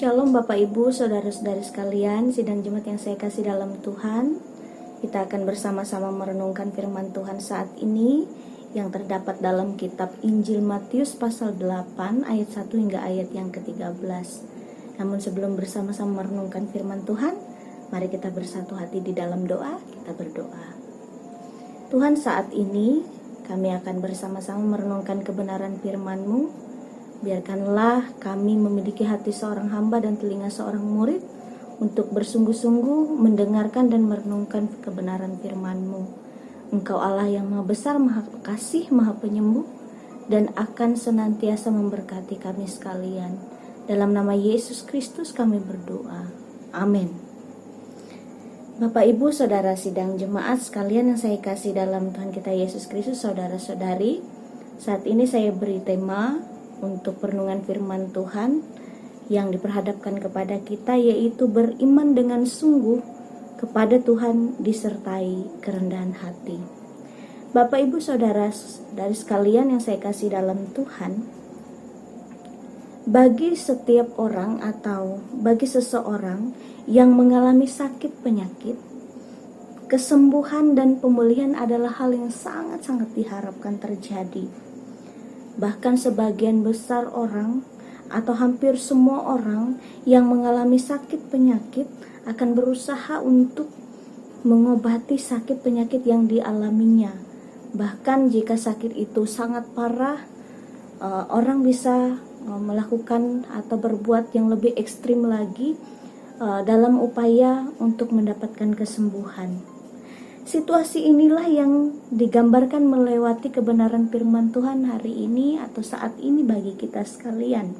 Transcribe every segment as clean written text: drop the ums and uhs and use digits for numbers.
Shalom Bapak Ibu, Saudara-saudari sekalian, sidang jemaat yang saya kasih dalam Tuhan. Kita akan bersama-sama merenungkan firman Tuhan saat ini yang terdapat dalam kitab Injil Matius pasal 8 ayat 1 hingga ayat yang ke-13. Namun sebelum bersama-sama merenungkan firman Tuhan, mari kita bersatu hati di dalam doa, kita berdoa. Tuhan, saat ini kami akan bersama-sama merenungkan kebenaran firman-Mu. Biarkanlah kami memiliki hati seorang hamba dan telinga seorang murid untuk bersungguh-sungguh mendengarkan dan merenungkan kebenaran firman-Mu. Engkau Allah yang Maha Besar, Maha Kasih, Maha Penyembuh, dan akan senantiasa memberkati kami sekalian. Dalam nama Yesus Kristus kami berdoa. Amin. Bapak Ibu, Saudara sidang jemaat sekalian yang saya kasih dalam Tuhan kita Yesus Kristus, saudara-saudari, saat ini saya beri tema untuk perenungan firman Tuhan yang diperhadapkan kepada kita, yaitu beriman dengan sungguh kepada Tuhan disertai kerendahan hati. Bapak Ibu Saudara dari sekalian yang saya kasih dalam Tuhan, bagi setiap orang atau bagi seseorang yang mengalami sakit penyakit, kesembuhan dan pemulihan adalah hal yang sangat-sangat diharapkan terjadi. Bahkan sebagian besar orang atau hampir semua orang yang mengalami sakit penyakit akan berusaha untuk mengobati sakit penyakit yang dialaminya. Bahkan jika sakit itu sangat parah, orang bisa melakukan atau berbuat yang lebih ekstrim lagi dalam upaya untuk mendapatkan kesembuhan. Situasi inilah yang digambarkan melewati kebenaran firman Tuhan hari ini atau saat ini bagi kita sekalian,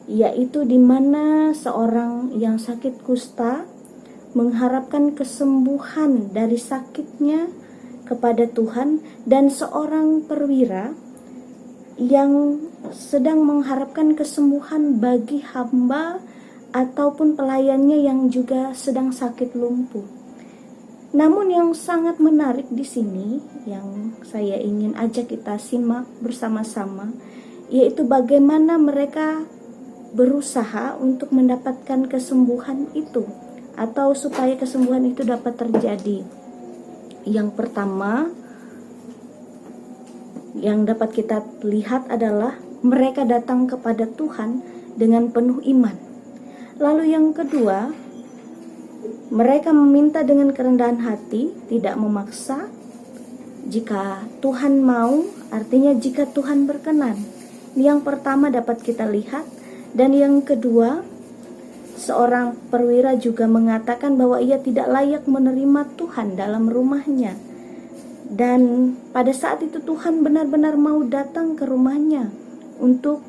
yaitu di mana seorang yang sakit kusta mengharapkan kesembuhan dari sakitnya kepada Tuhan, dan seorang perwira yang sedang mengharapkan kesembuhan bagi hamba ataupun pelayannya yang juga sedang sakit lumpuh. Namun yang sangat menarik di sini yang saya ingin ajak kita simak bersama-sama, yaitu bagaimana mereka berusaha untuk mendapatkan kesembuhan itu atau supaya kesembuhan itu dapat terjadi. Yang pertama yang dapat kita lihat adalah mereka datang kepada Tuhan dengan penuh iman. Lalu yang kedua, mereka meminta dengan kerendahan hati, tidak memaksa. Jika Tuhan mau, artinya jika Tuhan berkenan. Yang pertama dapat kita lihat. Dan yang kedua, seorang perwira juga mengatakan bahwa ia tidak layak menerima Tuhan dalam rumahnya. Dan pada saat itu Tuhan benar-benar mau datang ke rumahnya untuk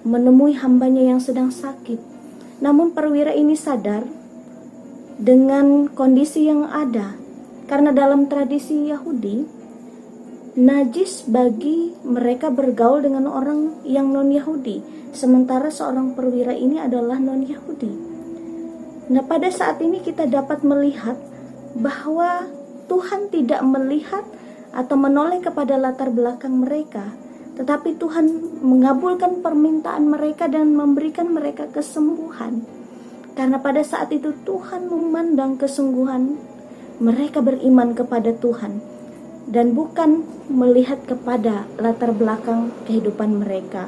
menemui hambanya yang sedang sakit. Namun perwira ini sadar dengan kondisi yang ada, karena dalam tradisi Yahudi najis bagi mereka bergaul dengan orang yang non-Yahudi, sementara seorang perwira ini adalah non-Yahudi. Nah, pada saat ini kita dapat melihat bahwa Tuhan tidak melihat atau menoleh kepada latar belakang mereka, tetapi Tuhan mengabulkan permintaan mereka dan memberikan mereka kesembuhan. Karena pada saat itu Tuhan memandang kesungguhan mereka beriman kepada Tuhan dan bukan melihat kepada latar belakang kehidupan mereka.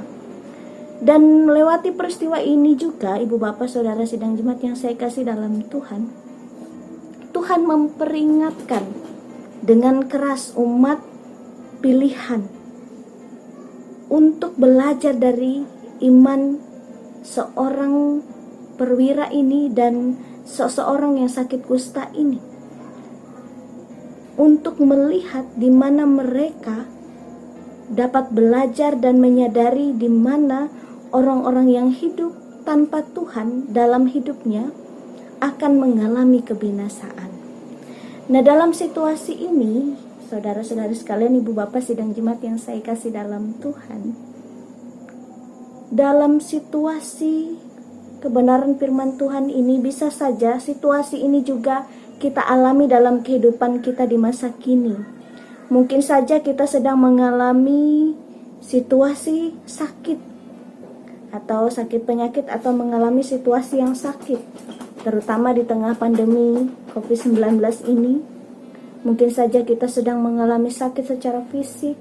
Dan melewati peristiwa ini juga, Ibu Bapak Saudara sidang jemaat yang saya kasih dalam Tuhan, Tuhan memperingatkan dengan keras umat pilihan untuk belajar dari iman seorang perwira ini dan seseorang yang sakit kusta ini, untuk melihat di mana mereka dapat belajar dan menyadari di mana orang-orang yang hidup tanpa Tuhan dalam hidupnya akan mengalami kebinasaan. Nah, dalam situasi ini, saudara-saudari sekalian, Ibu Bapak sidang jemaat yang saya kasih dalam Tuhan, dalam situasi kebenaran firman Tuhan ini, bisa saja situasi ini juga kita alami dalam kehidupan kita di masa kini. Mungkin saja kita sedang mengalami situasi sakit atau sakit penyakit atau mengalami situasi yang sakit, terutama di tengah pandemi COVID-19 ini. Mungkin saja kita sedang mengalami sakit secara fisik,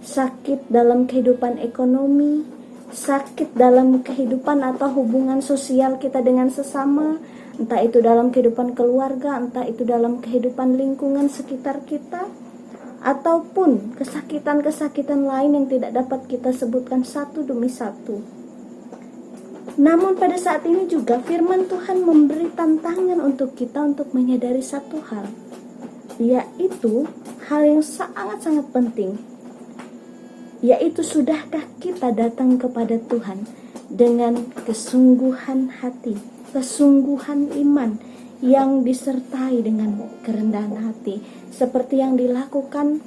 sakit dalam kehidupan ekonomi, sakit dalam kehidupan atau hubungan sosial kita dengan sesama, entah itu dalam kehidupan keluarga, entah itu dalam kehidupan lingkungan sekitar kita, ataupun kesakitan-kesakitan lain yang tidak dapat kita sebutkan satu demi satu. Namun pada saat ini juga firman Tuhan memberi tantangan untuk kita untuk menyadari satu hal, yaitu hal yang sangat-sangat penting, yaitu sudahkah kita datang kepada Tuhan dengan kesungguhan hati, kesungguhan iman yang disertai dengan kerendahan hati, seperti yang dilakukan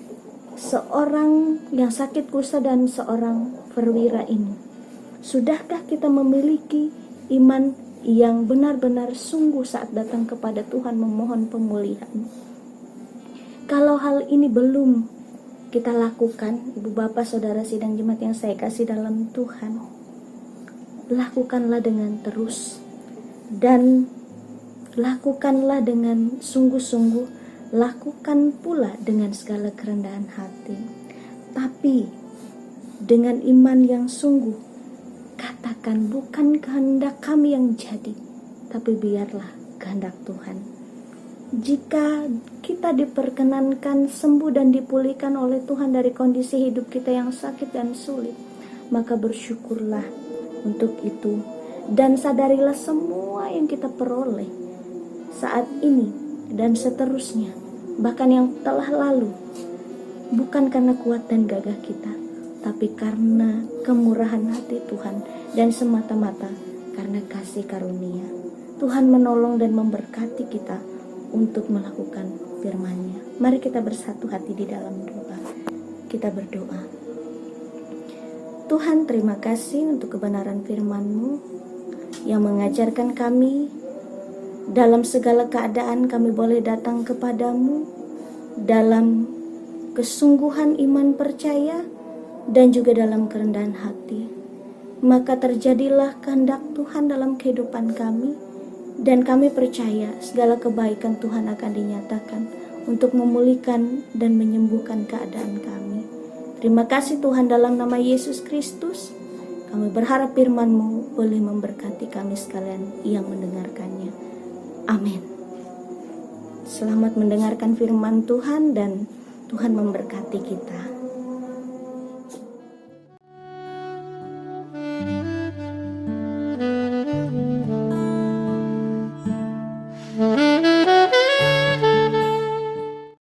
seorang yang sakit kusta dan seorang perwira ini. Sudahkah kita memiliki iman yang benar-benar sungguh saat datang kepada Tuhan memohon pemulihan? Kalau hal ini belum kita lakukan, Ibu Bapak Saudara sidang jemaat yang saya kasih dalam Tuhan, lakukanlah dengan terus dan lakukanlah dengan sungguh-sungguh, lakukan pula dengan segala kerendahan hati, tapi dengan iman yang sungguh. Katakan, bukan kehendak kami yang jadi, tapi biarlah kehendak Tuhan. Jika kita diperkenankan sembuh dan dipulihkan oleh Tuhan dari kondisi hidup kita yang sakit dan sulit, maka bersyukurlah untuk itu. Dan sadarilah semua yang kita peroleh saat ini dan seterusnya, bahkan yang telah lalu, bukan karena kuat dan gagah kita, tapi karena kemurahan hati Tuhan dan semata-mata karena kasih karunia. Tuhan menolong dan memberkati kita untuk melakukan firman-Nya. Mari kita bersatu hati di dalam doa. Kita berdoa. Tuhan, terima kasih untuk kebenaran firman-Mu yang mengajarkan kami dalam segala keadaan kami boleh datang kepadamu dalam kesungguhan iman percaya dan juga dalam kerendahan hati. Maka terjadilah kehendak Tuhan dalam kehidupan kami, dan kami percaya segala kebaikan Tuhan akan dinyatakan untuk memulihkan dan menyembuhkan keadaan kami. Terima kasih Tuhan, dalam nama Yesus Kristus kami berharap firman-Mu boleh memberkati kami sekalian yang mendengarkannya. Amin. Selamat mendengarkan firman Tuhan dan Tuhan memberkati kita.